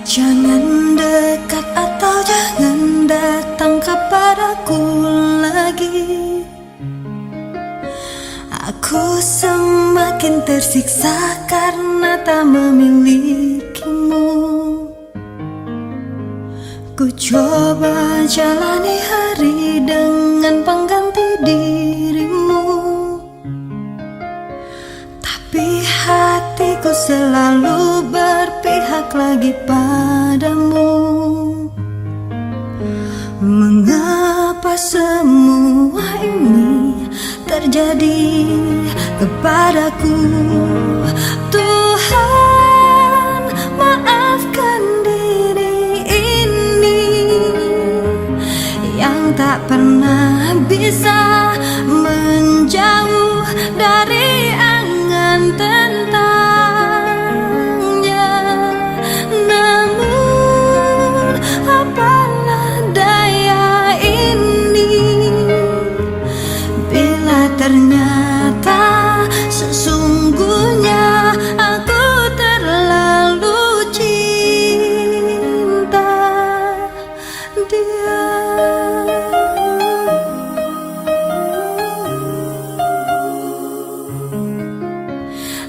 Jangan dekat atau jangan datang kepadaku lagi. Aku semakin tersiksa karena tak memilikimu. Ku coba jalani hari dengan pengganti dirimu, tapi hatiku selalu berpihak lagi padamu. Mengapa semua ini terjadi kepadaku? Tuhan, maafkan diri ini yang tak pernah bisa menjauh dari angan tentangnya. Namun apalah daya ini bila ternyata sesungguhnya aku terlalu cinta dia.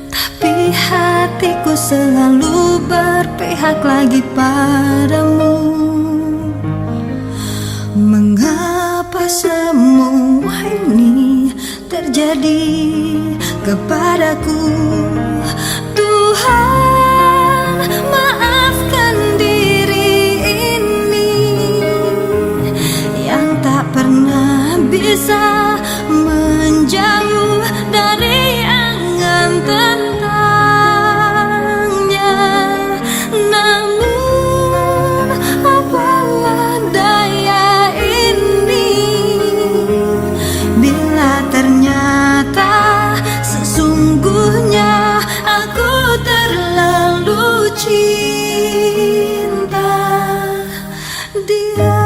Tapi hatiku selalu berpihak lagi padamu. Mengapa semua ini terjadi kepadaku? Tuhan, maafkan diri ini yang tak pernah bisa menjauh dari angan tentangnya. Namun apalah daya ini bila ternyata sesungguhnya aku terlalu cinta dia.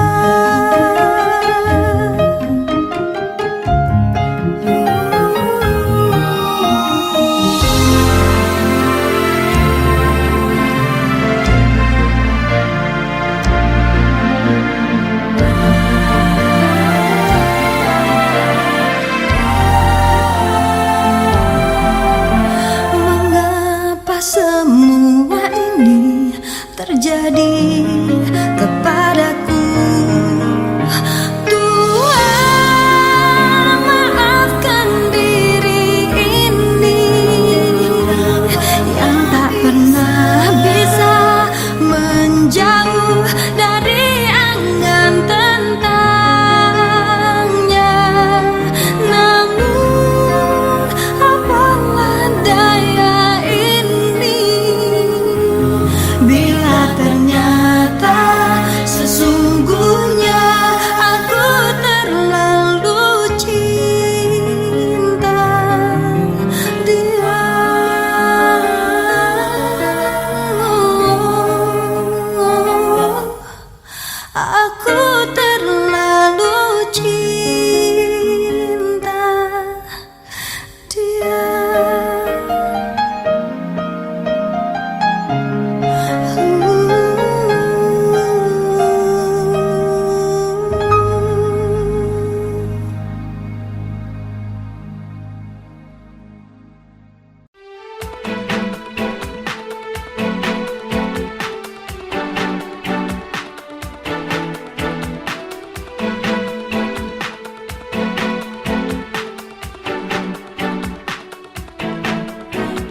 Mengapa semua ini terjadi kepadaku? Tuhan, maafkan diri ini yang tak pernah bisa menjauh dari angan tentangnya. Namun apalah daya ini bila ternyata sesungguhnya aku terlalu cinta dia. Aku terlalu cinta dia.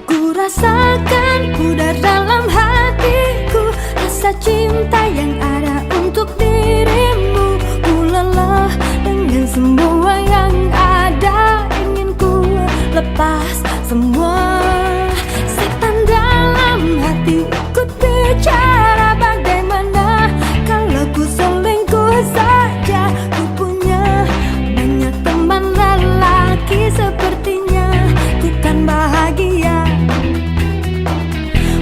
Ku rasakan udah dalam hatiku rasa cinta yang ada untuk dirimu. Ku lelah dengan semua yang ada, ingin ku lepas semua. Setan dalam hati ikut bicara, bagaimana kalau ku selingkuh saja? Ku punya banyak teman lelaki, sepertinya ku kan bahagia.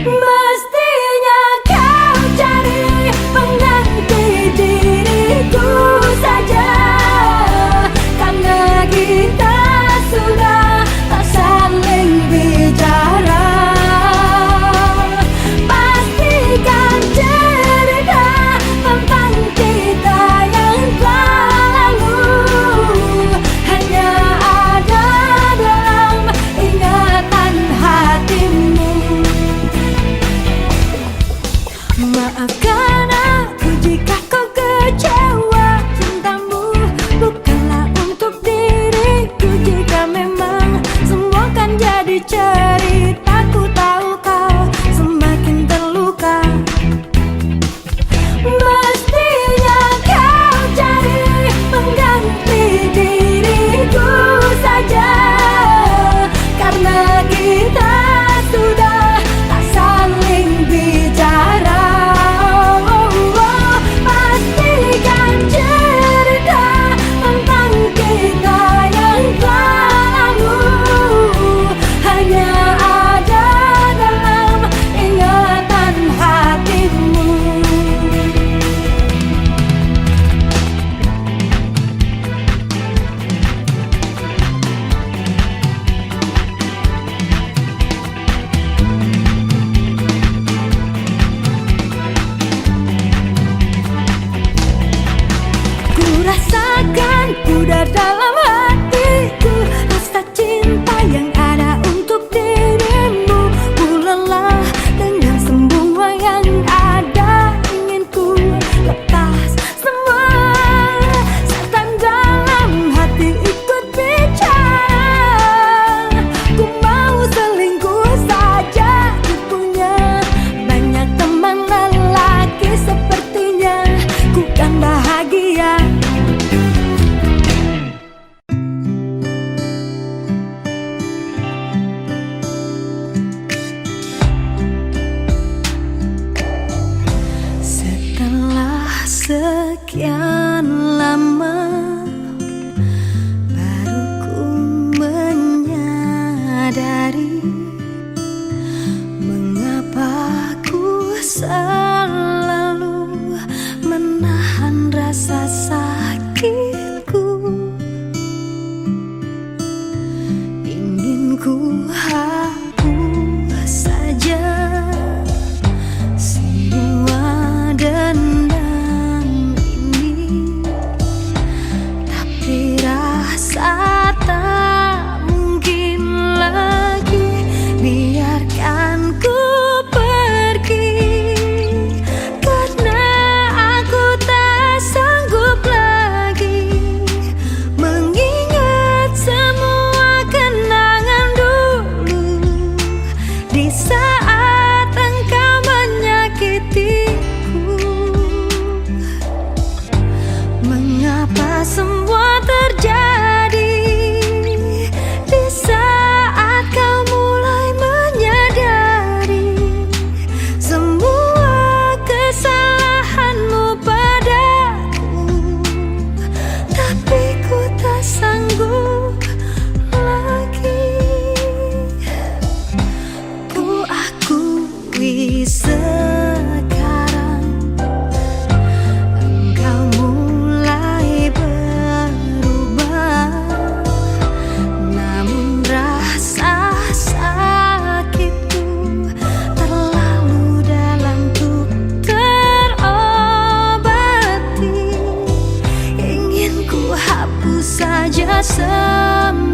Mestinya kau cari pengganti diriku saja, karena kita sudah tak saling bicara. Pastikan menyadari mengapa ku selalu menahan rasa sakitku. Ingin ku hapus saja semua dendam ini, tapi rasa tak mungkin lagi biarkan ku pergi, karena aku tak sanggup lagi mengingat semua kenangan dulu di saat engkau menyakitiku. Mengapa semua terjadi di saat kau mulai menyadari semua kesalahanmu padaku, tapi ku tak sanggup lagi. Ku akui sekarang engkau mulai berubah, namun rasa sakitku terlalu dalam untuk terobati. Ingin ku hapus saja semua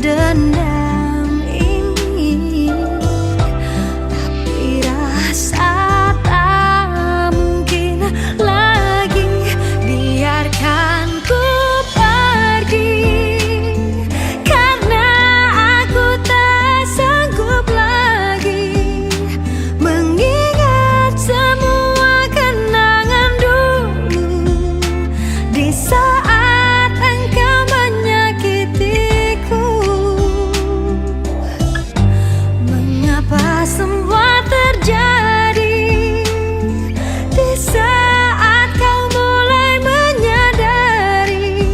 dendam ini, tapi rasa tak mungkin lagi biarkan ku pergi, karena aku tak sanggup lagi mengingat semua kenangan dulu di saat engkau menyakitiku. Mengapa semua terjadi di saat kau mulai menyadari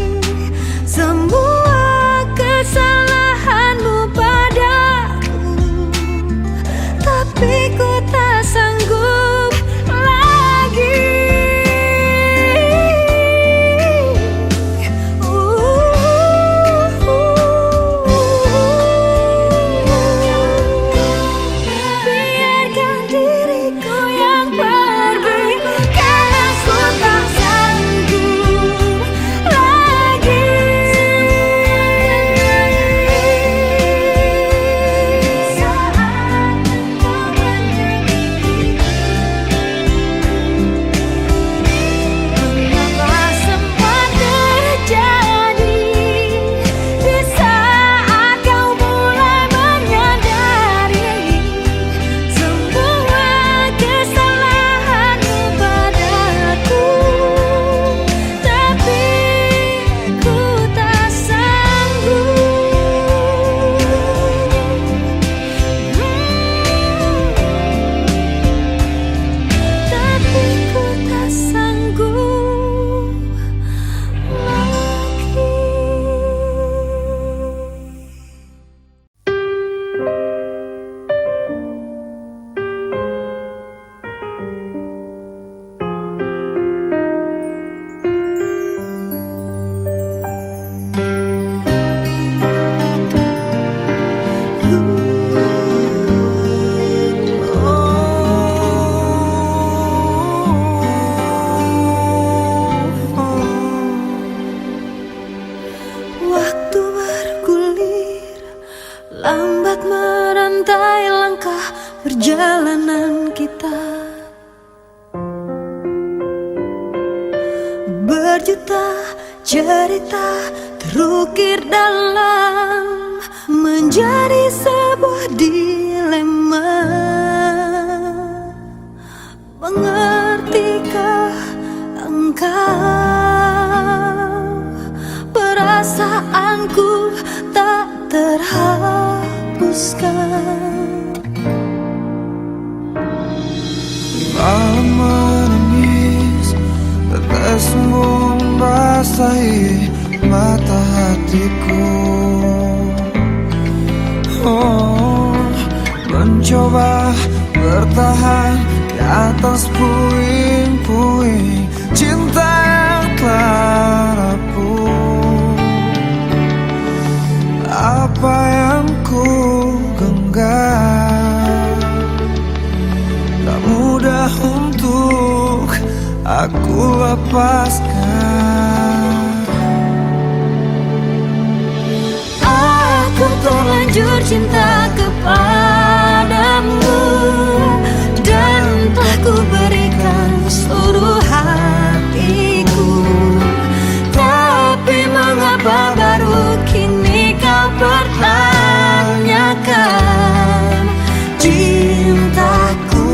semua kesalahanmu padaku, tapi ku tak sanggup lagi. Biarkan diriku yang pergi, karena ku tak sanggup lagi. Saat engkau menyakitiku, mengapa semua terjadi di saat kau mulai menyadari semua kesalahanmu padaku, tapi ku tak sanggup. Tapi ku tak sanggup lagi. Waktu bergulir, lambat merantai langkah perjalanan kita. Berjuta cerita terukir dalam menjadi sebuah dilema. Mengertikah engkau perasaanku tak terhapuskan? Malam menangis, tetes membasahi mata hati. hatiku. Oh, mencoba bertahan di atas puing-puing cinta yang telah rapuh. Apa yang ku genggam tak mudah untuk aku lepaskan. Aku terlanjur cinta kepadamu dan telah ku berikan seluruh hatiku. Tapi mengapa baru kini kau pertanyakan cintaku?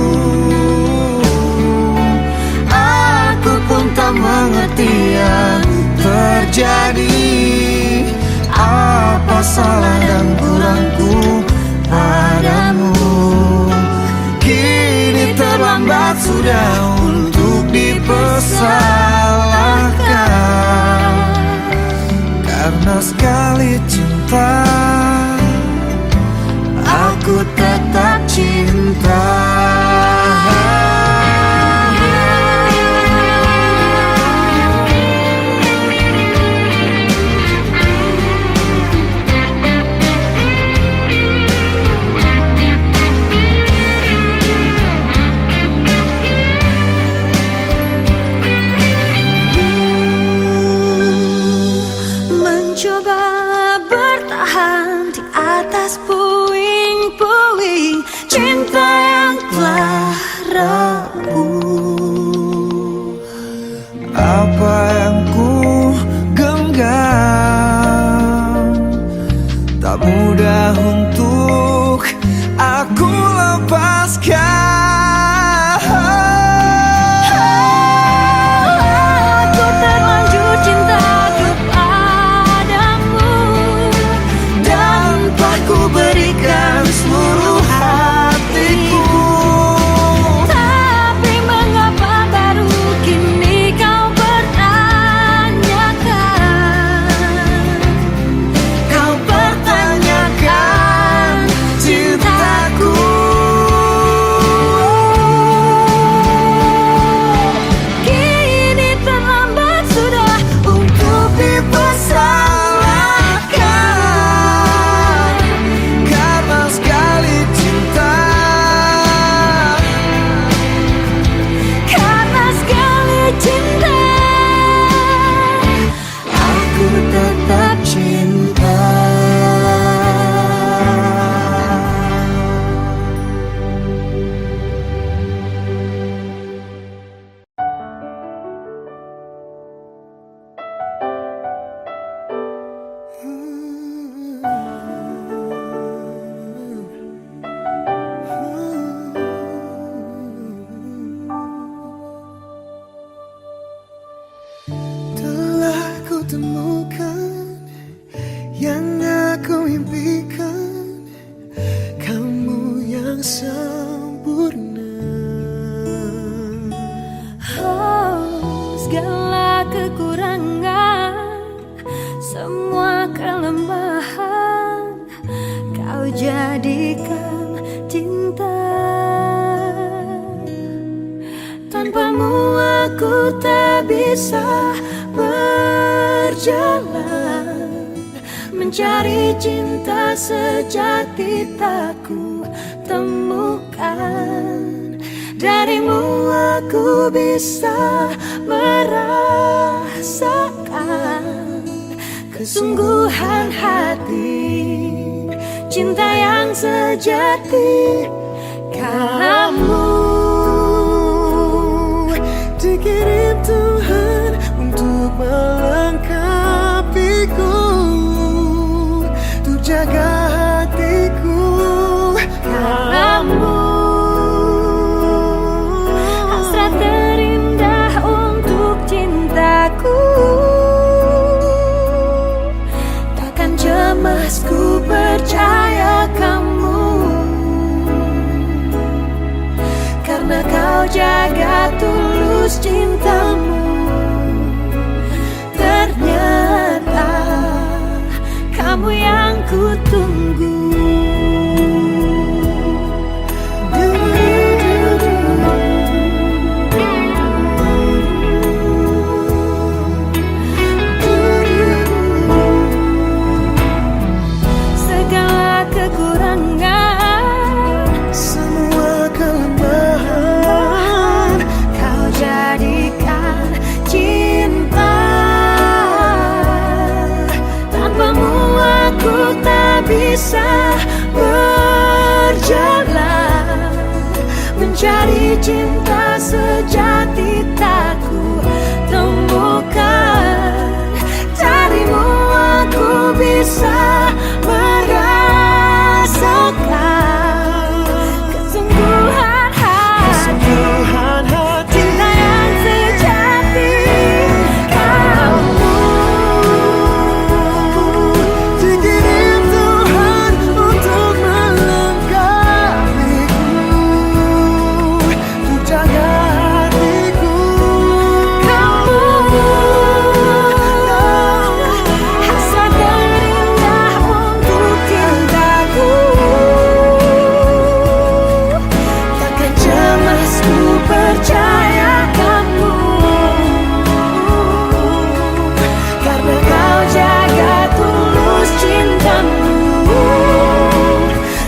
Aku pun tak mengerti yang terjadi. Apa salah dan kurangku padamu? Kini terlambat sudah untuk dipersalahkan. Karena sekali cinta, aku tetap cinta. Mencoba bertahan di atas puing-puing cinta yang telah rapuh. Apa yang ku genggam tak mudah untuk aku lepaskan. Aku terlanjur cinta kepadamu dan telah ku berikan seluruh hatiku. Tapi mengapa baru kini kau pertanyakan? Kau pertanyakan cintaku. Kini terlambat sudah untuk dipersalahkan. Karena sekali cinta, Karena sekali cinta, aku tetap cinta. telah ku temukan yang aku impikan, kamu yang sempurna. Oh, segala kekurangan, semua kelemahan, kau jadikan cinta. Tanpamu aku tak bisa berjalan, mencari cinta sejati tak ku temukan. Darimu aku bisa merasakan kesungguhan hati, cinta yang sejati. Kamu Dikirim Tuhan untuk melengkapiku, untuk jaga hatiku. kamu hasrat terindah untuk cintaku. Takkan cemas, ku percaya kamu, karena kau jaga tulus cintamu. Ternyata kamu yang ku tunggu. Segala kekurangan, semua kelemahan, kau jadikan cinta. Tanpamu aku tak bisa berjalan, mencari cinta sejati tak ku temukan. Darimu aku bisa merasakan kesungguhan kesungguhan hati cinta yang sejati. Kamu dikirim Tuhan untuk melengkapiku, untuk jaga hatiku. Kamu hasrat terindah untuk cintaku. Takkan Cemas ku percaya kamu, karena kau jaga tulus cintamu.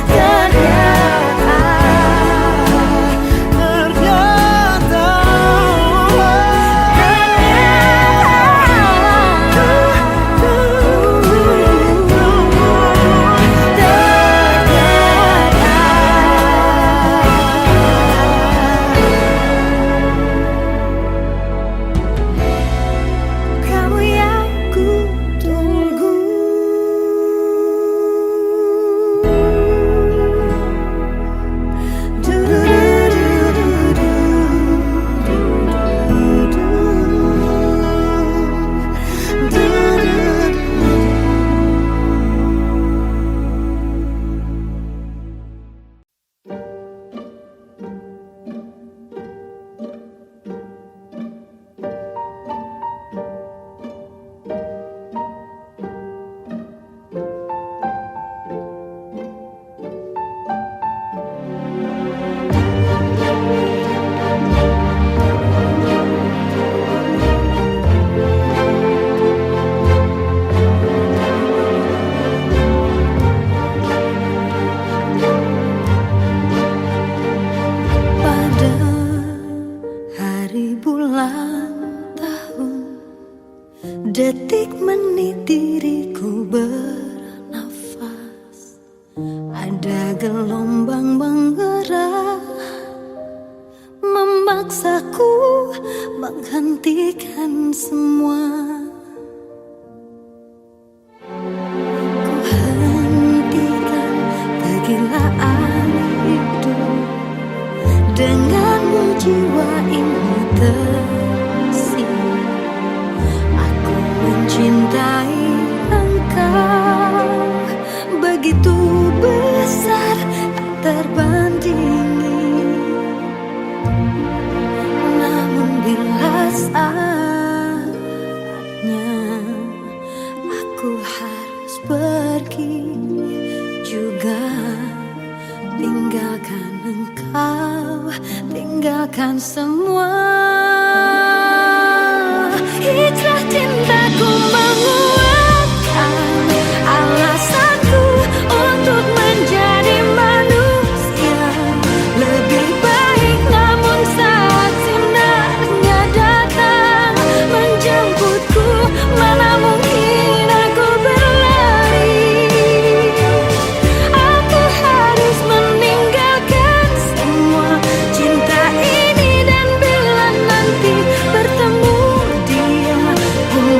Ternyata kamu yang ku tunggu. Pada hari bulan tahun, detik menit diriku bernafas. Ada gelombang menggerak, memaksaku menghentikan semua. Ku hentikan kegilaan hidup, denganmu jiwa ini tersier. Aku mencintai engkau begitu besar, tak terbandingi. Namun bila saatnya aku harus pergi juga, tinggalkan engkau, tinggalkan semua. Hijrah cintaku menguatkan alasanku untuk menjadi manusia lebih baik. Namun saat sinarnya datang menjemputku, mana mungkin aku berlari. Aku harus meninggalkan semua cinta ini, dan bila nanti bertemu dia pun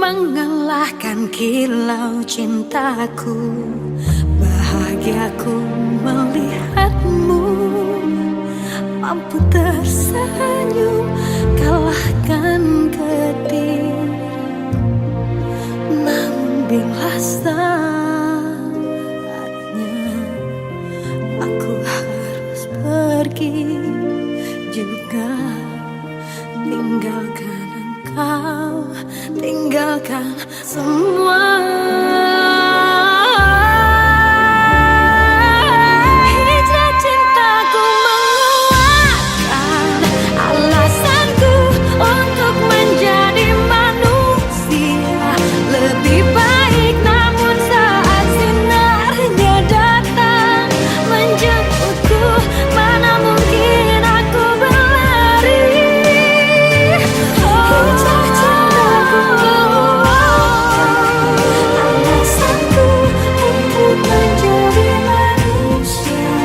mengalahkan kilau cintaku. Bahagiaku melihatmu mampu tersenyum kalahkan getir. Namun bila saatnya aku harus pergi juga, tinggalkan engkau, tinggalkan semua. Hijrah cintaku menguatkan alasanku untuk menjadi manusia lebih baik. Namun saat sinarnya datang menjemputku, mana mungkin aku berlari. Hijrah cintaku menguatkan alasanku untuk menjadi manusia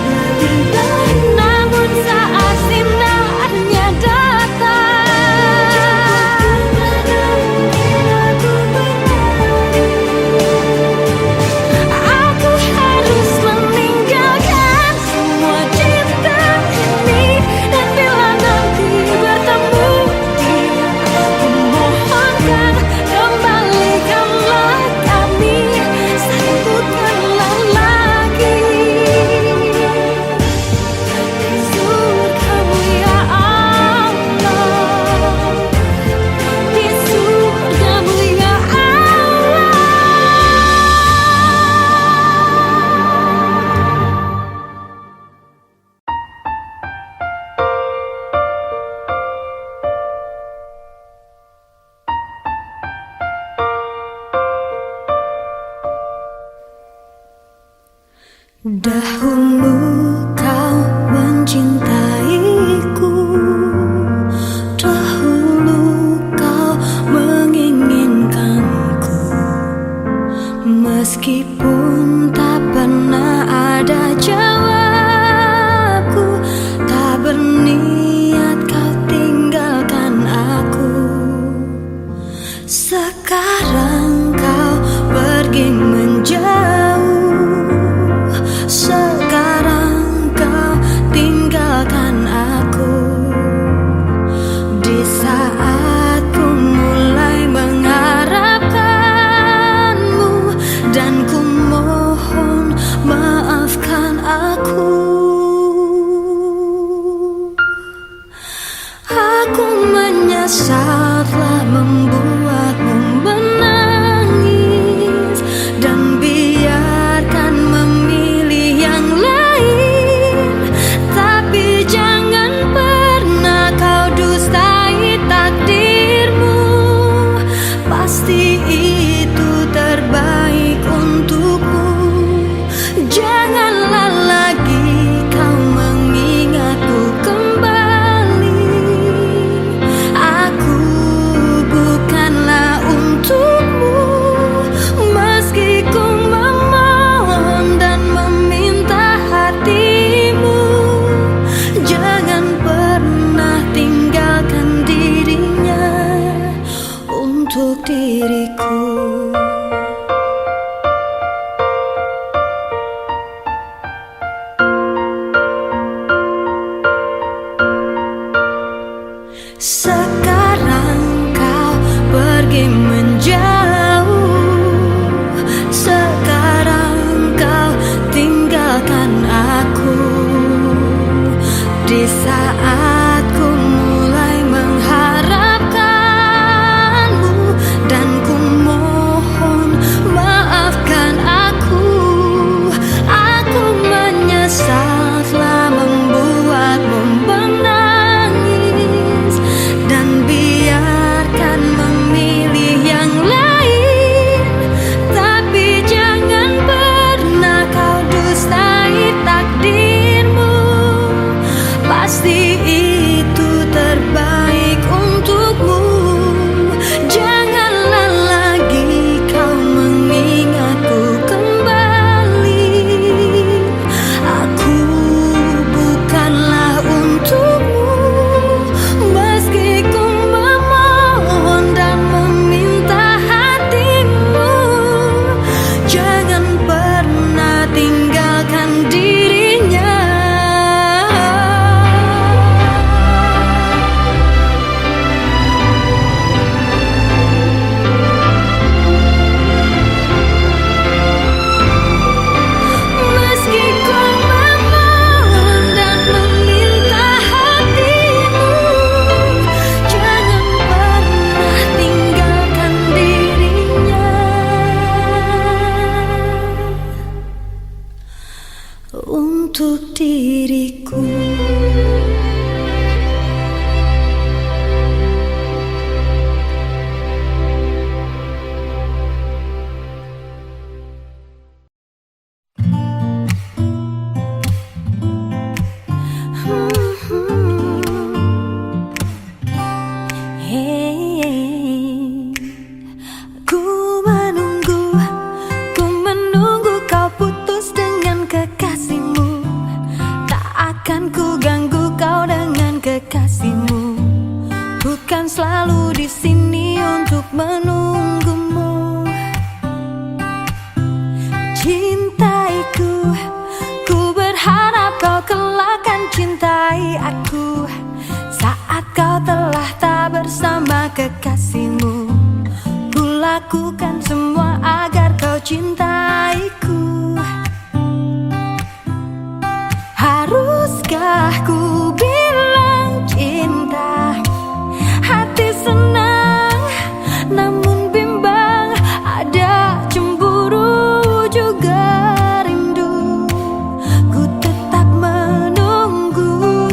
lebih baik. Namun saat sinarnya datang, mana mungkin aku berlari. Aku harus meninggalkan semua cinta ini, dan bila nanti bertemu dia, kumohonkan kembalikanlah kami, satukanlah lagi di surgamu ya Allah, di surgamu ya Allah. Dahulu kau mencintaiku, dahulu kau menginginkanku, meskipun tak pernah ada jawabku, tak berniat kau tinggalkan aku. Sekarang kau pergi menjauh, sekarang kau tinggalkan aku. Di saat ku mulai mengharapkanmu, dan ku mohon maafkan aku. Aku menyesal telah membuatmu menangis, dan biarkan memilih yang lain. Tapi jangan pernah kau dustai takdirmu, pasti itu terbaik untukmu. Janganlah lagi kau mengingatku kembali. Aku bukanlah untukmu, meski ku memohon dan meminta hatimu. Jangan pernah tinggalkan dirinya untuk diriku. Sekarang kau pergi menjauh, sekarang kau tinggalkan aku. Di saat ku mulai mengharapkanmu, dan ku mohon maafkan aku. Aku menyesal telah membuatmu menangis, dan biarkan memilih yang lakukan semua agar kau cintaiku. Haruskah ku bilang cinta? Hati senang namun bimbang, ada cemburu juga rindu. Ku tetap menunggu.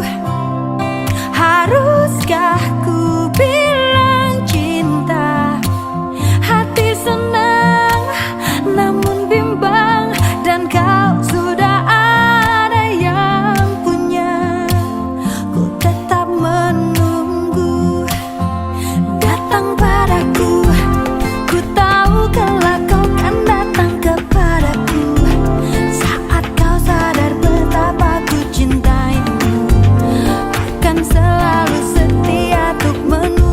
Haruskah ku bilang cinta? Hati senang namun bimbang, dan kau sudah ada yang punya. Ku tetap menunggu. Datang padaku, ku tahu kelak kau kan datang kepadaku. Saat kau sadar betapa ku cintaimu, akan selalu setia untuk menunggumu.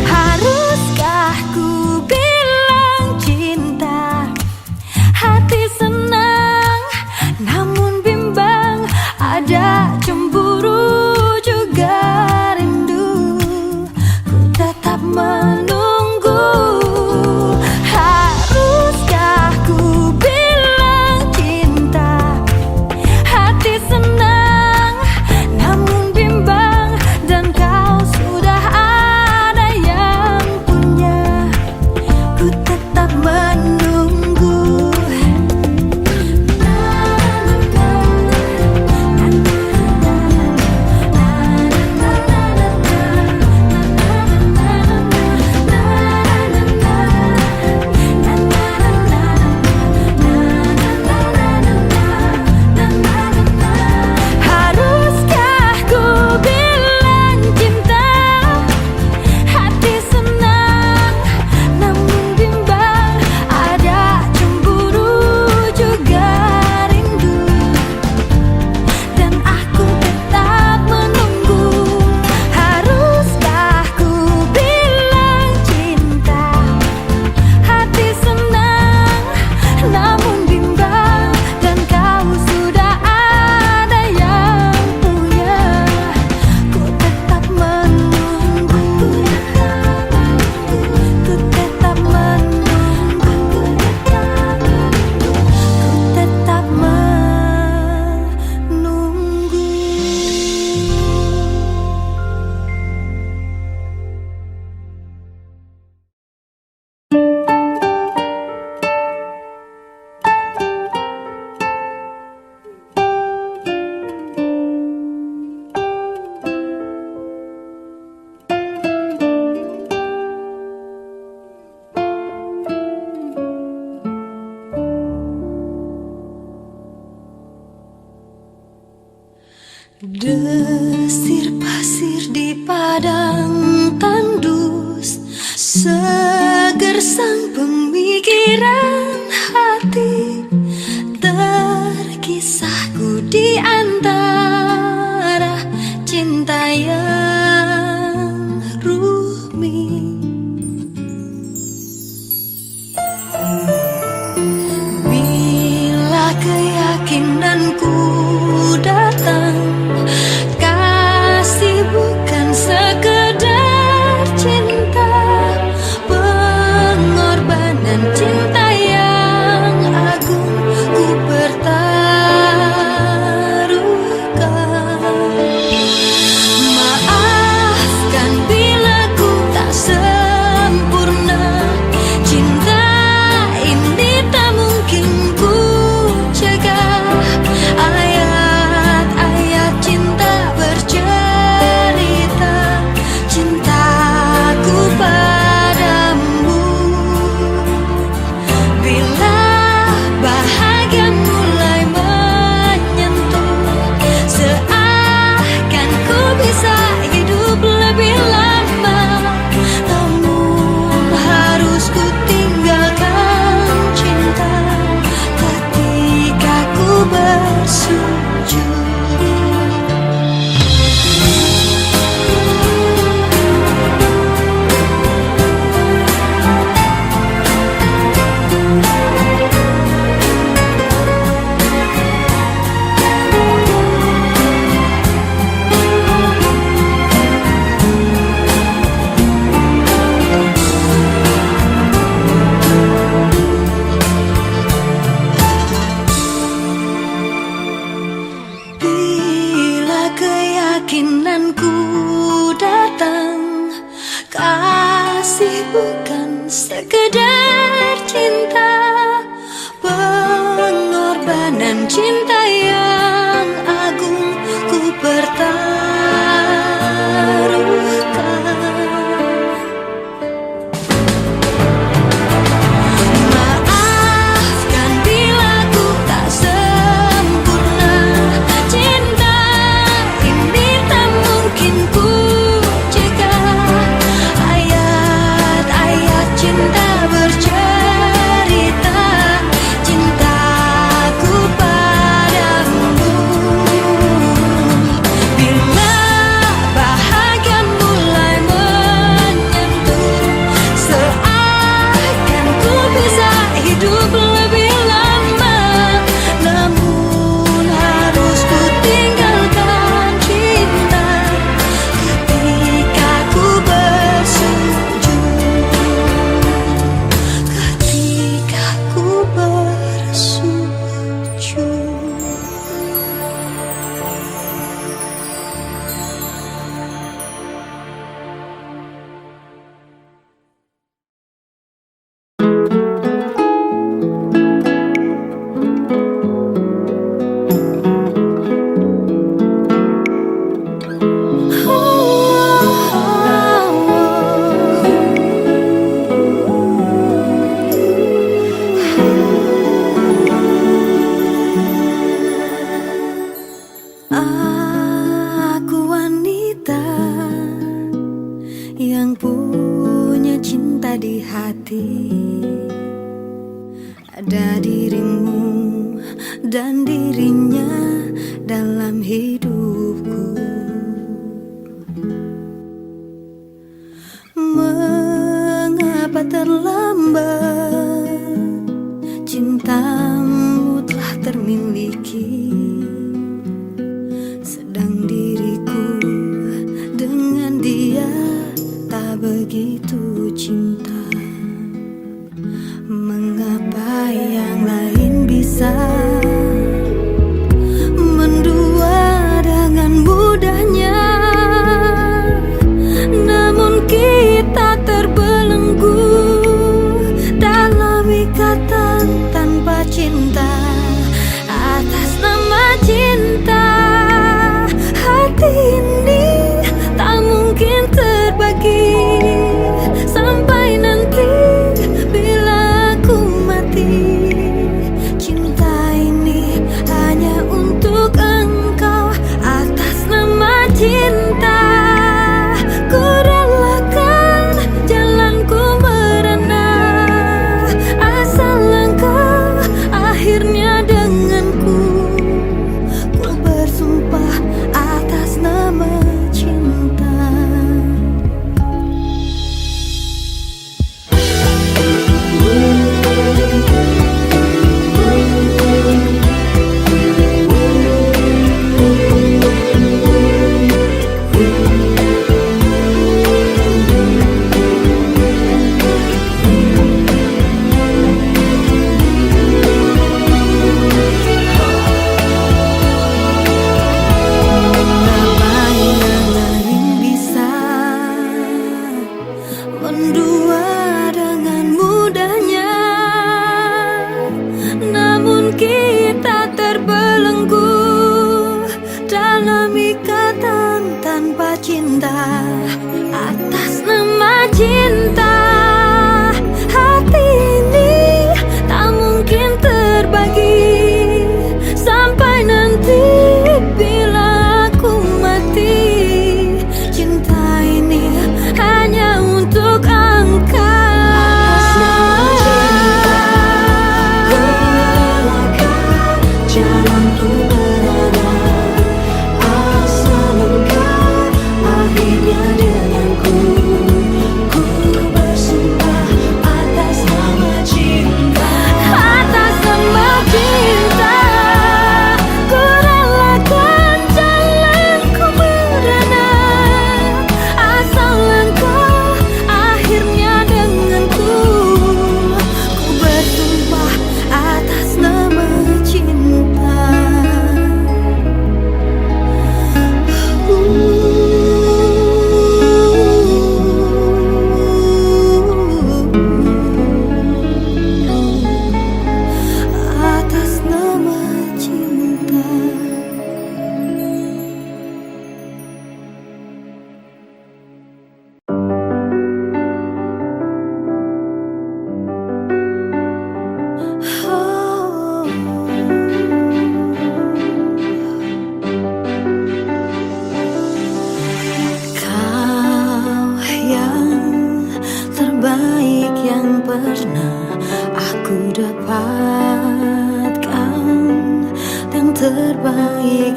Haruskah ku bilang cinta? Hati senang namun bimbang, ada cemburu juga rindu. Ku tetap menunggu. Haruskah ku bilang cinta? Hati senang namun bimbang, dan kau sudah ada yang punya. Ku tetap menunggu. Haruskah ku bilang cinta? Hati senang namun bimbang, ada cemburu juga rindu, dan aku tetap menunggu. Haruskah ku bilang cinta? Hati senang namun bimbang, dan kau sudah ada yang punya. Ku tetap menunggu. Ku tetap menunggu. Ku tetap menunggu. Desir pasir di padang tandus, segersang pemikiran hati, terkisahku di antara cinta yang rumit. Bila keyakinanku datang, kasih bukan sekedar keyakinanku datang. Kasih bukan sekedar cinta, pengorbanan cinta yang agung ku pertaruhkan. Maafkan bila ku tak sempurna, cinta ini tak mungkin ku jaga. Ayat-ayat cinta bercerita cintaku padamu. Bila bahagia mulai menyentuh, seakan ku bisa hidup lebih lama. Namun harus ku tinggalkan cinta ketika ku bersujud, ketika ku bersujud. Aku wanita yang punya cinta di hati. Ada dirimu dan dirinya dalam hidupku. Mengapa terlambat? Cintamu telah termiliki. Sedang diriku dengan dia tak begitu cinta. Mengapa yang lain bisa mendua dengan mudahnya, namun kita terbelenggu dalam ikatan tanpa cinta. Atas nama cinta, hati ini tak mungkin terbagi sampai nanti bila aku mati. Cinta ini hanya untuk engkau. Atas nama cinta, ku relakan jalanku merana, asal engkau akhirnya denganku. Ku bersumpah atas nama cinta. Mengapa yang lain bisa mendua dengan mudahnya, namun kita terbelenggu dalam ikatan tanpa cinta. Atas nama cinta, hati ini tak mungkin terbagi sampai nanti bila aku mati. Cinta ini hanya untuk engkau. Jalanku berada, asal engkau akhirnya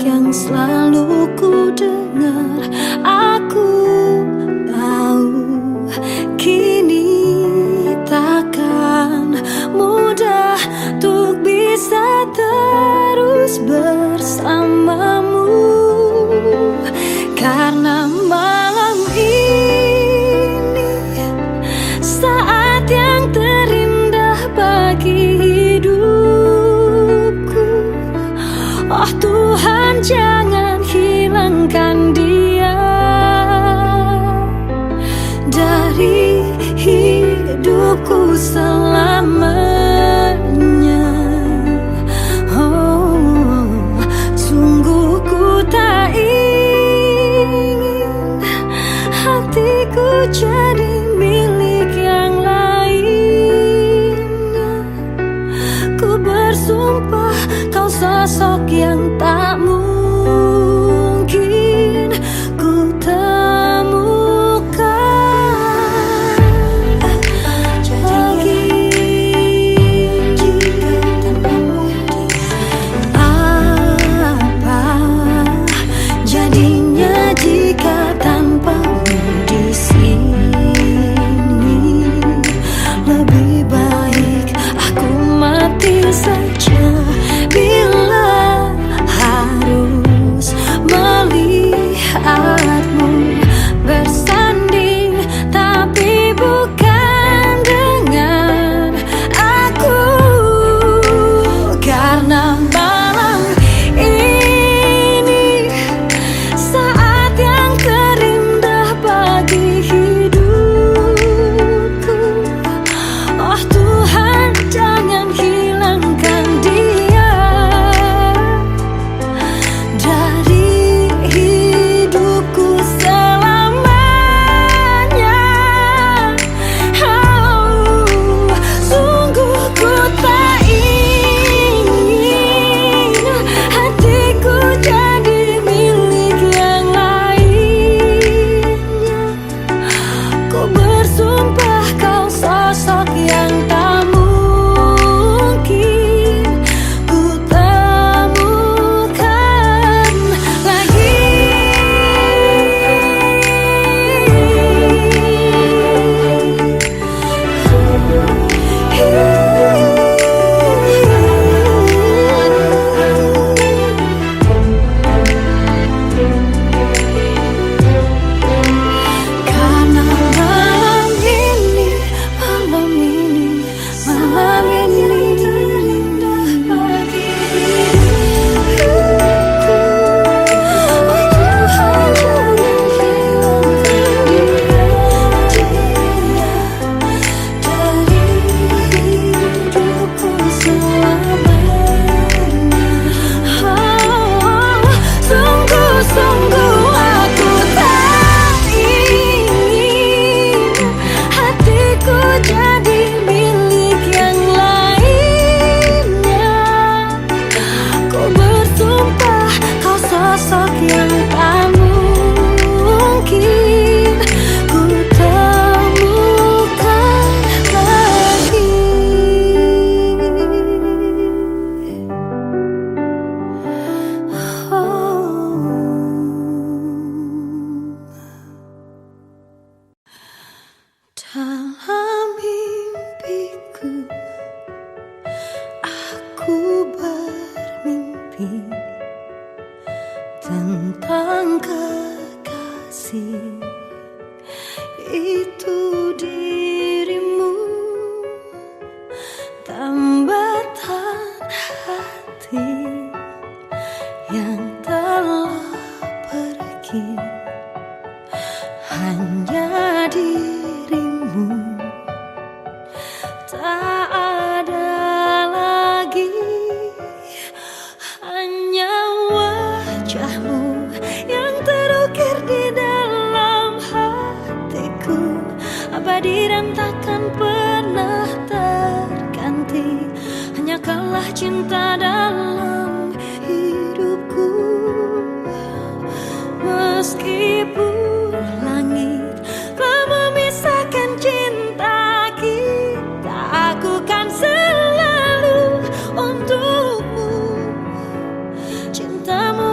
yang selalu ku dengar. Aku tahu kini takkan mudah untuk bisa terus bersamamu, karena malam ini saat yang terindah bagi hidupku. Oh Tuhan, jangan hilangkan dia dari hidupku selamanya. Oh, sungguh ku tak ingin hatiku jadi milik yang lainnya. Ku bersumpah kau sosok yang tak mungkin ku temukan lagi. Apa jadinya jika tanpamu di sini? Lebih baik aku mati saja bila harus melihatmu bersanding, tapi bukan dengan aku. Karena malam ini saat yang terindah bagi hidupku. Oh Tuhan, jangan hilangkan dia dari hidupku selamanya. Oh, sungguh ku tak ingin hatiku jadi milik yang lainnya. Ku bersumpah kau sosok yang tak mungkin ku temukan lagi. Karena malam ini, malam ini, malam ini terindah bagi hidupku. Oh Tuhan, jangan hilangkan dia dari hidupku selamanya. Oh, sungguh-sungguh aku tak ingin hatiku jadi milik yang lainnya. Ku bersumpah kau sosok yang tak mungkin ku temukan lagi. Dalam mimpiku aku bermimpi tentang kekasih itu, dirimu tambatan hati yang telah pergi. Hanya dirimu, tak ada lagi. Hanya wajahmu yang terukir di dalam hatiku, abadi dan takkan pernah terganti. Hanya kaulah cinta dalam hidupku. Meskipun langit telah memisahkan cinta kita, aku kan selalu untukmu. Cintamu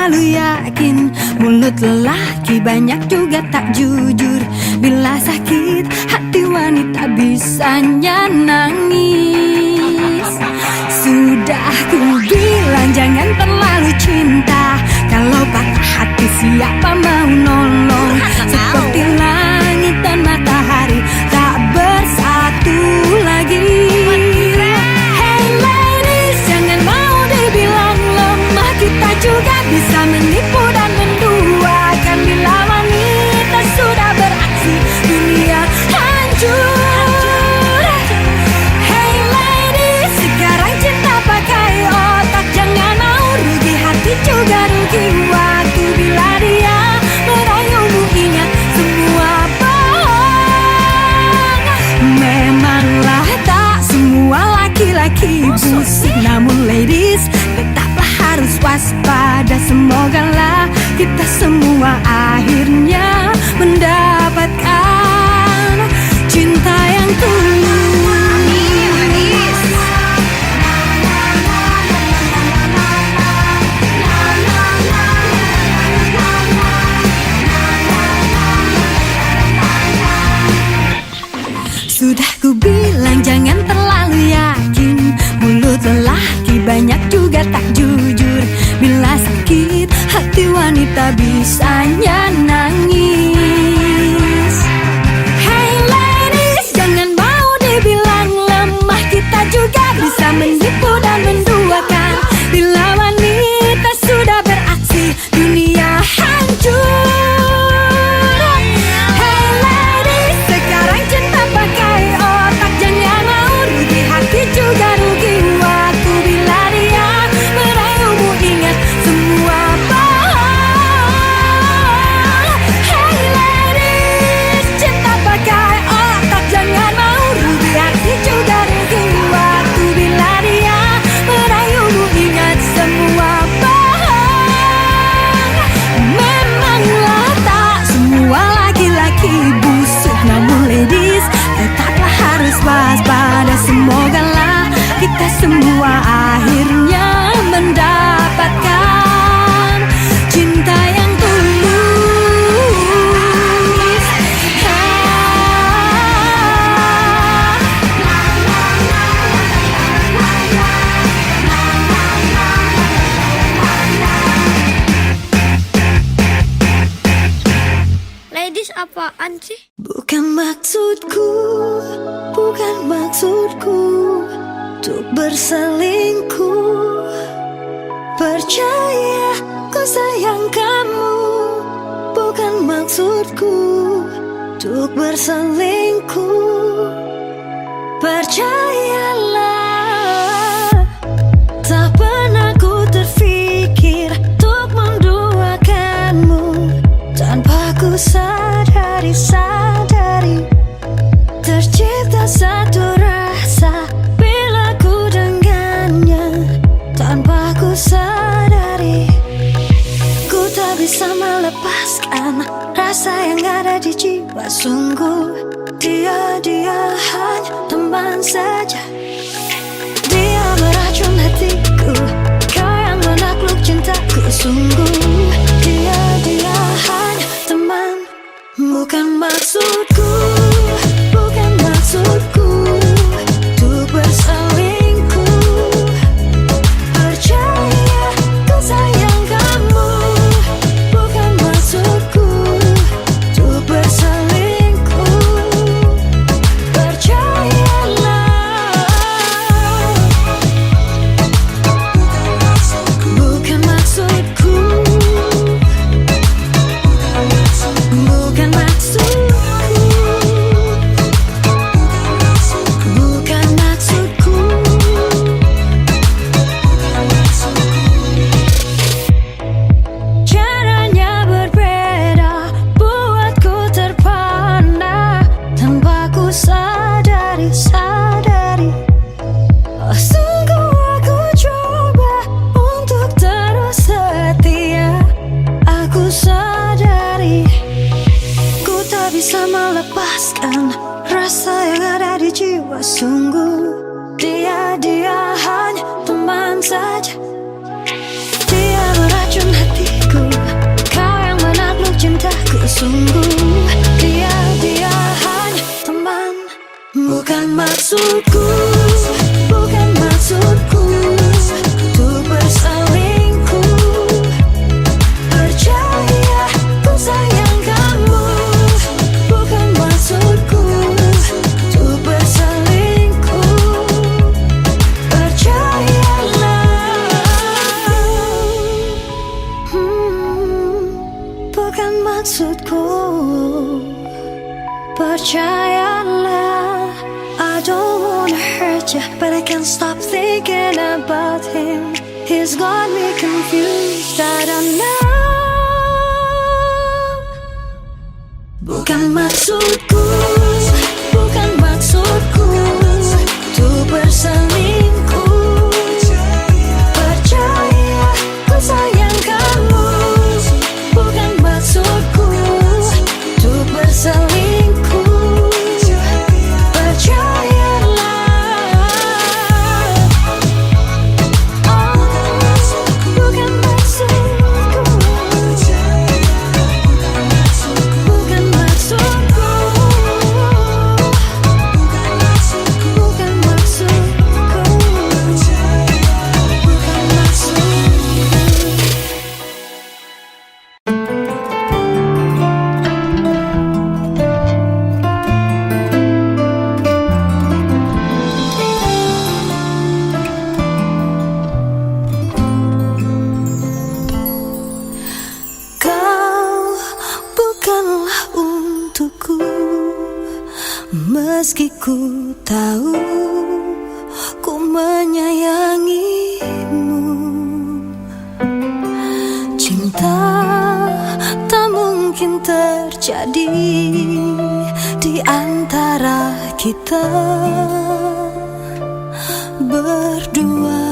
terlalu yakin. Mulut lelaki banyak juga tak jujur. Bila sakit hati wanita bisanya nangis. Sudah ku bilang jangan terlalu cinta. Kalau patah hati siapa mau nolong? Seperti langit dan matahari tak bersatu lagi. Hey ladies, jangan mau dibilang lemah. Kita juga bisa menipu dan menduakan. Bila wanita sudah beraksi, dunia hancur. Hey ladies, sekarang cinta pakai otak. Jangan mau rugi hati juga rugi waktu. Bila dia merayumu ingat semua bohong. Memanglah tak semua laki-laki busuk, namun ladies tetaplah harus waspada. Semogalah kita semua akhirnya mendapatkan cinta yang tulus. Sudah ku bilang jangan terlalu yakin. Mulut lelaki banyak juga tak jujur. Bila sakit hati wanita bisanya nangis. Hey ladies, jangan mau dibilang lemah. Kita juga bisa menipu dan menduakan. Bila wanita sudah beraksi, dunia hancur. Juga rugi waktu. Bila dia merayumu ingat semua bohong. Hey ladies, cinta pakai otak. Jangan mau rugi hati juga rugi waktu. Bila dia merayumu ingat semua bohong. Memanglah tak semua laki-laki busuk, namun ladies tetaplah harus waspada. Semogalah kita semua akhirnya mendapatkan cinta yang tulus. Ladies apaan sih? Bukan maksudku untuk berselingkuh. Percaya ku sayang kamu. Bukan maksudku untuk berselingkuh. Percayalah, tak pernah ku terfikir untuk menduakanmu. Tanpa ku sadari tercipta satu rasa bila ku dengannya. Tanpa ku sadari, ku tak bisa melepaskan rasa yang ada di jiwa. Sungguh dia hanya teman saja. Dia meracun hatiku, kau yang menakluk cintaku. Sungguh dia hanya teman. Bukan maksudku untuk berselingkuh. Percaya ku sayang kamu. Bukan maksudku untuk berselingkuh. Percayalah, bukan maksudku. Bukan maksudku. Bisa melepaskan rasa yang ada di jiwa. Sungguh dia hanya teman saja. Dia meracun hati Sungguh dia hanya teman. Bukan maksudku, bukan maksudku untuk berselingkuh. Percaya ku sayang kamu. Bukan maksudku untuk berselingkuh. Percayalah. Bukan maksudku. Percayalah. I don't wanna hurt you, but I can't stop thinking about him. He's got me confused, I don't know. Bukan maksudku, bukan maksudku untuk berselingkuh. Percaya ku sayang kamu. Bukan maksudku untuk berselingkuh. Meski ku tahu ku menyayangimu, cinta tak mungkin terjadi di antara kita berdua.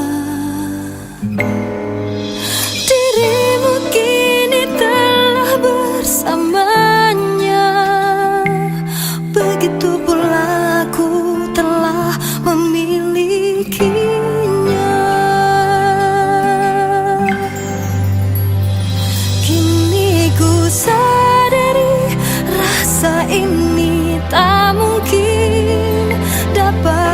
Dirimu kini telah bersamanya, begitu pula aku telah memilikinya. Kini ku sadari rasa ini tak mungkin dapat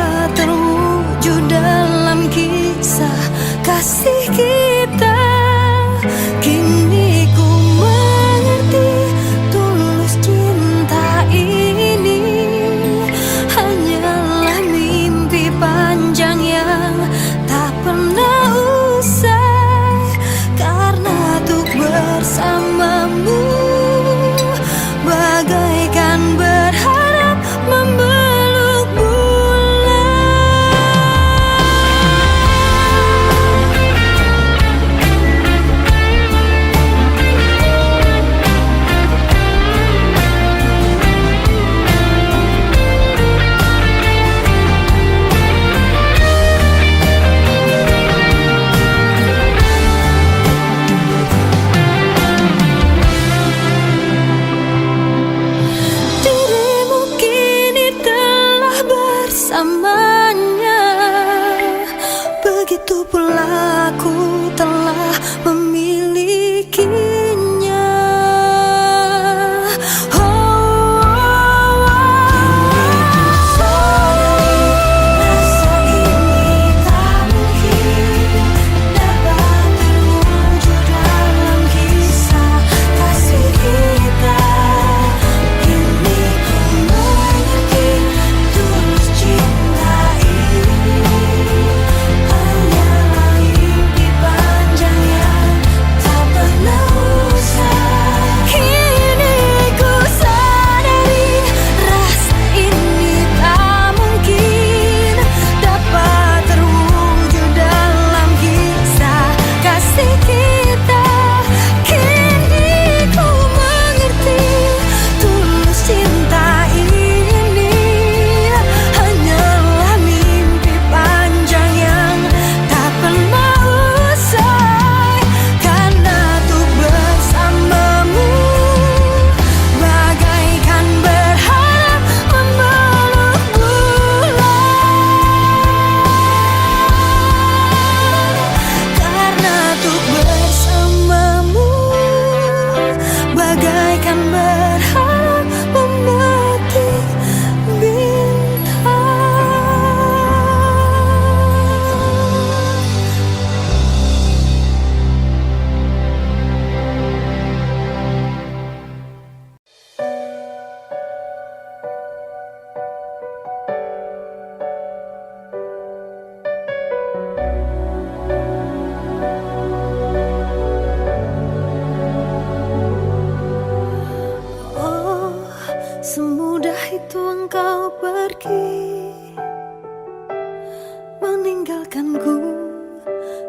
meninggalkanku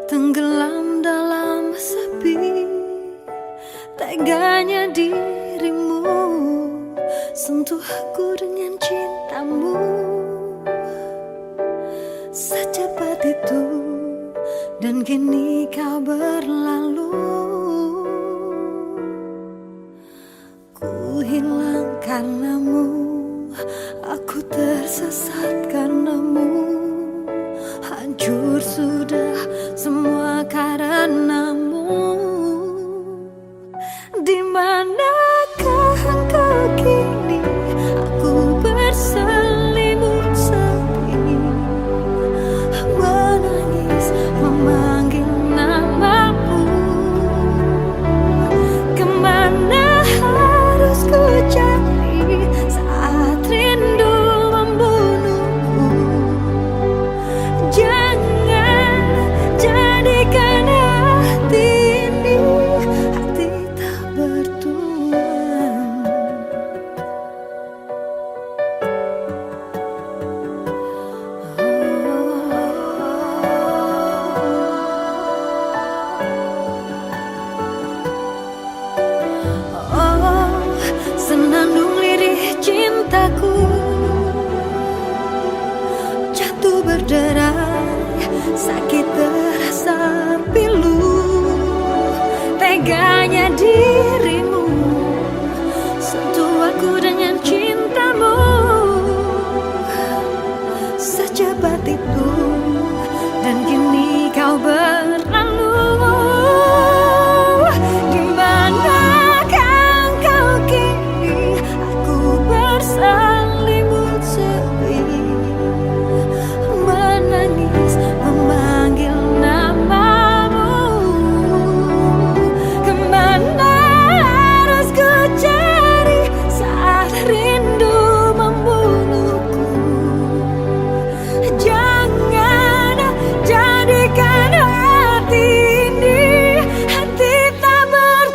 tenggelam dalam sepi. Teganya dirimu sentuh aku dengan cintamu. Secepat itu dan kini kau berlalu. Ku hilang karenamu, aku tersesat karenamu. Hancur sudah semua karenamu. Di manakah engkau kini? Aku berselimut sepi, menangis memanggil namamu. Kemana harus ku cari saat rindu membunuhku? Jangan jadikan hati ini hati tak bertuan. Oh, senandung lirih cintaku jatuh berderai, sakit terasa pilu. Teganya dirimu sentuh aku dengan cintamu. Secepat itu dan kini kau berlalu. Di manakah engkau kini? Aku berselimut sepi, menangis memanggil namamu. Kemana harus ku cari saat rindu membunuhku? Jangan jadikan hati ini hati tak bertuan.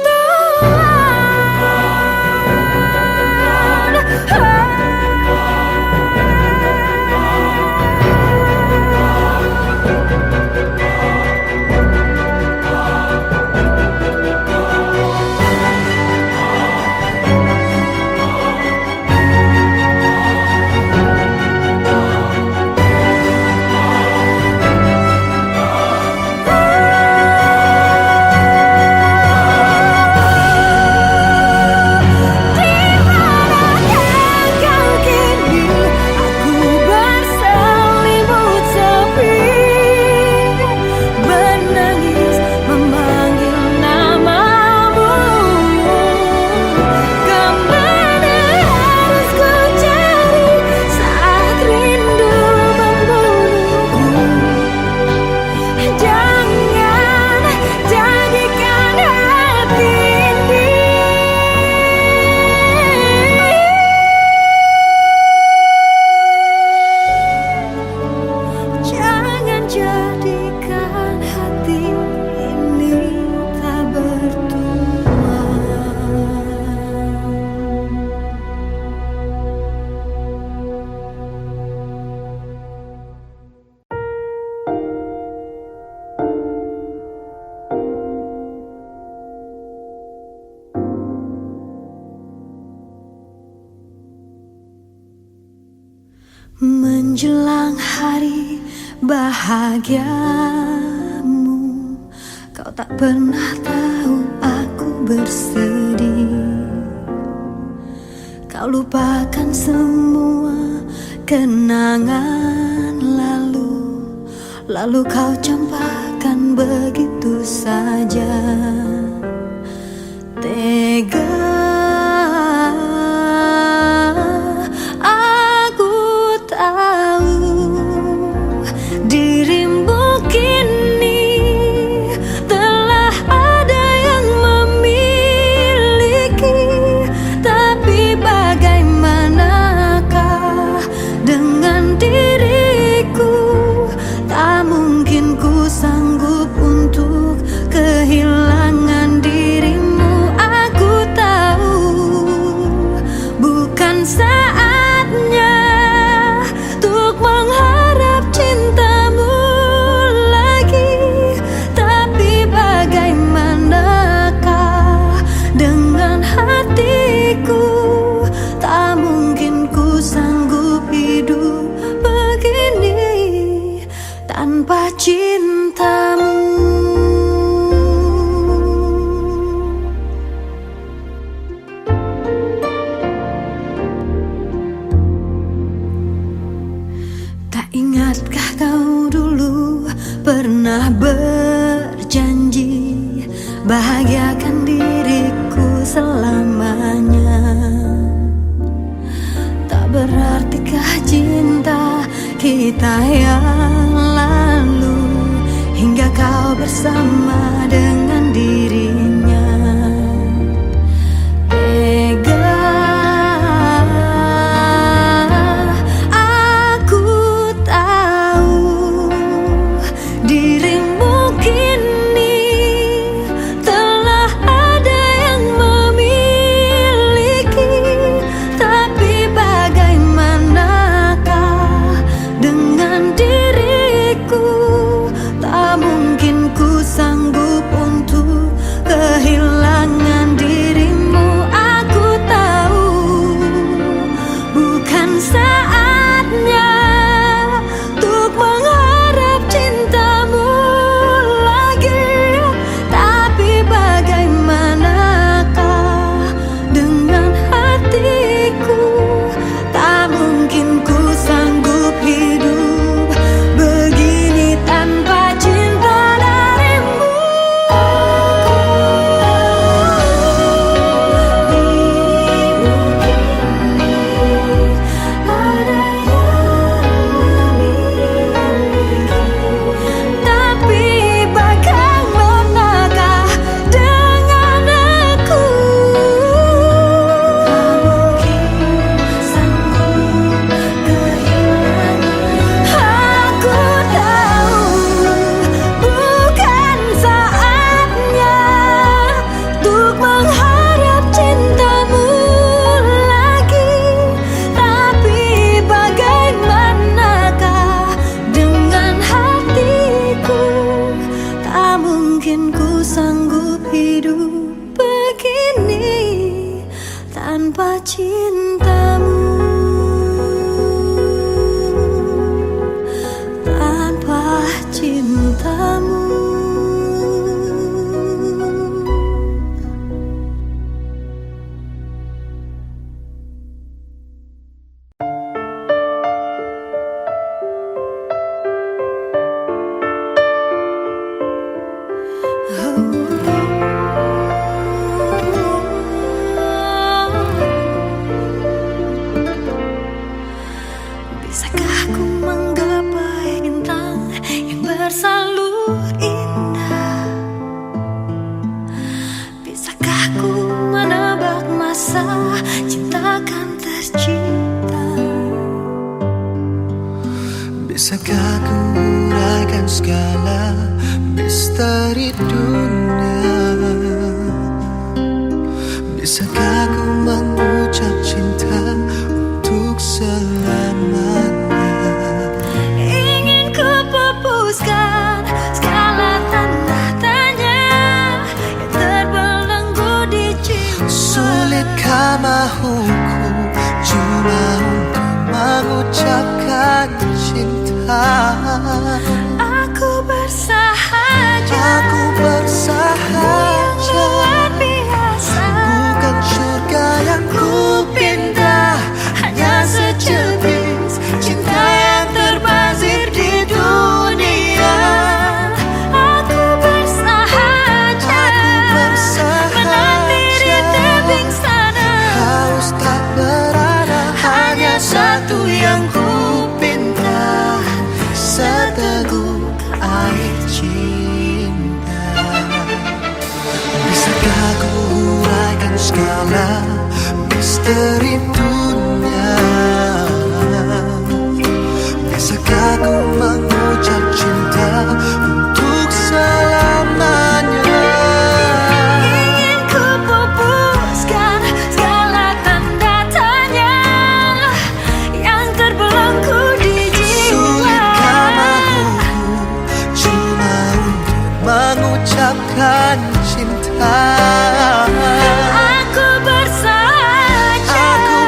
Jangan jadikan hati ini tak bertuan. Menjelang hari bahagiamu, kau tak pernah tahu aku bersedih. Kau lupakan semua kenangan lalu, lalu kau campakkan begitu saja. Tega aku tahu dirimu kini telah ada yang memiliki. Tapi bagaimanakah dengan diriku? Tak mungkin ku sanggup untuk kehilangan dirimu. Aku tak tanpa cintamu. Tak ingatkah kau dulu pernah berjanji bahagiakan diriku selamanya? Tak berartikah cinta kita yang lalu hingga kau bersama dengan dirinya? Tega aku tahu dirimu kini telah ada yang memiliki, tapi bagaimanakah dengan diriku? Tak mungkin ku sanggup untuk kehilangan dirimu. Aku tahu bukan saatnya untuk mengharap cintamu lagi, tapi bagaimanakah dengan hatiku? Tak mungkin ku sanggup hidup begini tanpa cinta darimu. Tapi bagaimanakah dengan aku? Tak mungkin sanggup kehilangan. Aku tahu bukan saatnya untuk mengharap cintamu lagi, tapi bagaimanakah dengan hatiku? Tak mungkin ku sanggup hidup begini tanpa cintamu, tanpa cintamu. Bisakah ku menggapai bintang yang berselalu indah? Bisakah ku menebak masa cinta akan tercipta? Bisakah ku uraikan segala misteri dunia? Bisakah ku mengucap cinta untuk selamanya? Ingin ku pupuskan segala tanda tanya yang terbelenggu di jiwa. Sulitkah mahuku cuma untuk mengucapkan cinta? Aku bersahaja, Aku bersahaja, luar biasa. bukan surga yang ku pinta, hanya secepis cinta yang terbazir di dunia. Aku bersahaja, menanti di tebing sana. Haus tak berada, hanya satu yang ku pinta, seteguk air cinta. Bisakah ku uraikan segala misteri dunia? Bisakah ku mengucap cinta untuk selamanya? Ingin ku pupuskan segala tanda tanya yang terbelenggu di jiwa. Sulitkah mahuku cuma untuk mengucapkan cinta? Aku bersahaja, Aku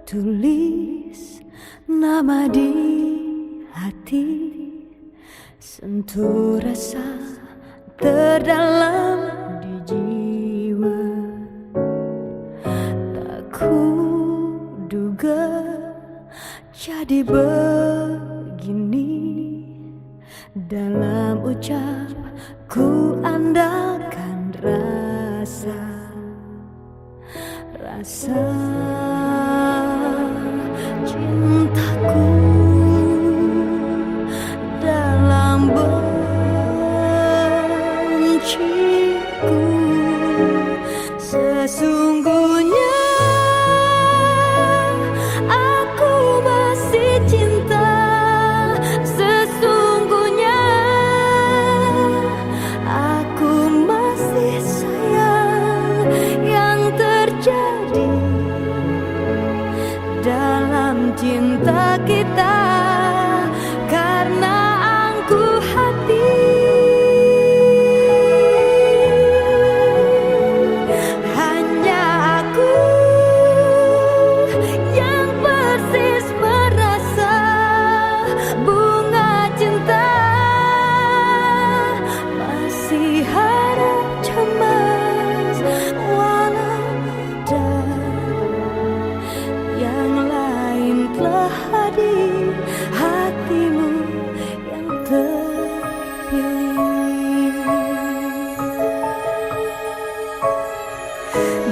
tulis nama di hati, sentuh rasa terdalam di jiwa. Tak kuduga jadi begini, dalam ucap ku andalkan rasa cintaku dalam benciku. Sesungguhnya aku masih cinta, sesungguhnya aku masih sayang. Yang terjadi dalam cinta kita karena angkuh hati, hanya aku yang persis merasa bunga cinta. Masih harap cemas walau ada yang lain telah hadir, hatimu yang terpilih.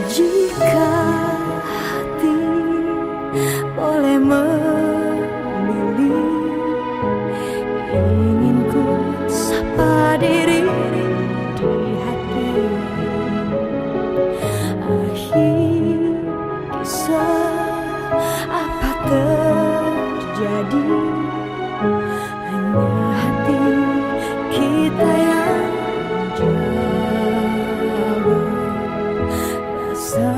Jika hati boleh memilih, ingin ku sapa diri di hati. Akhir kisah apa terjadi, hanya hati kita yang jauh. Rasa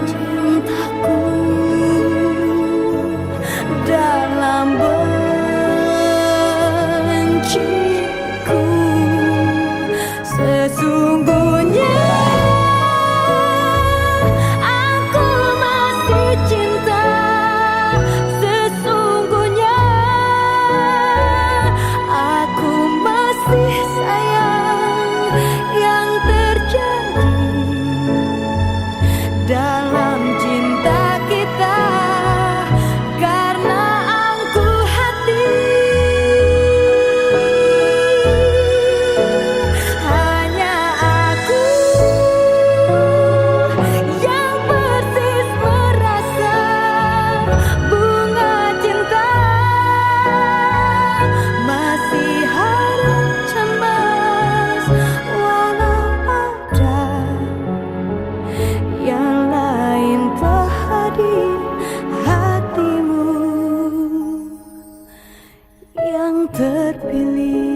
cintaku dalam benciku. Sesungguhnya aku masih cinta, sesungguhnya aku masih sayang. Yang terjadi dalam cinta kita karena angkuh hati, hanya aku yang persis merasa bunga cinta. Masih harap cemas walau ada yang lain telah hadir, hatimu yang terpilih.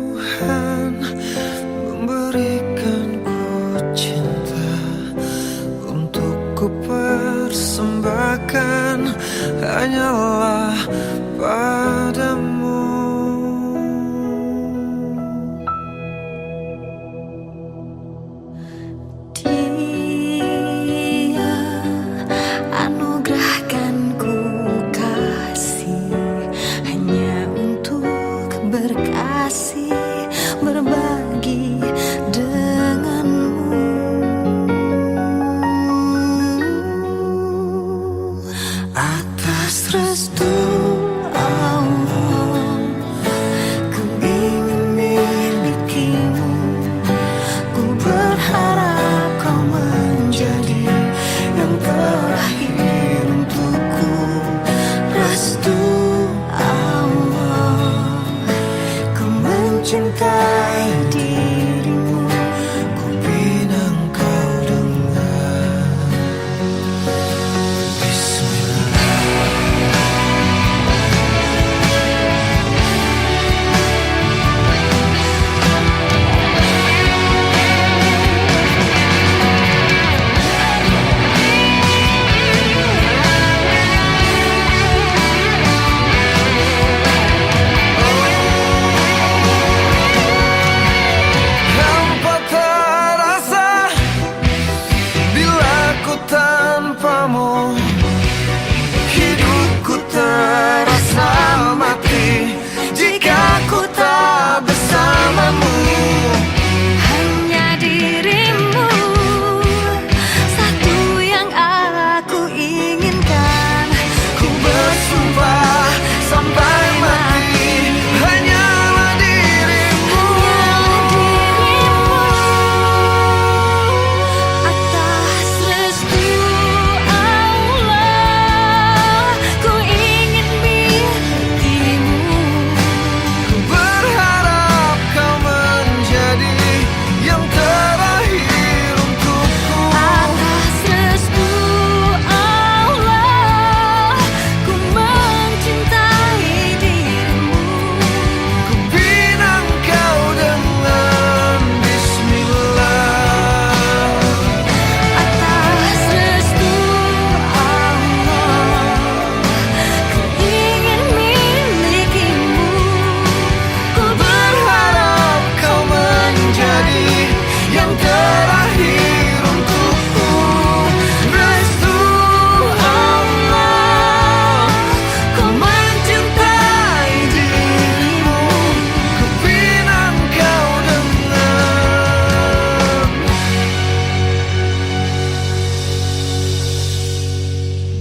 Tuhan memberikanku cinta untuk ku persembahkan hanyalah padamu. Dia anugerahkanku kasih hanya untuk berkasih, berbagi denganmu. Atas restu Allah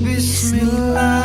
Bismillah.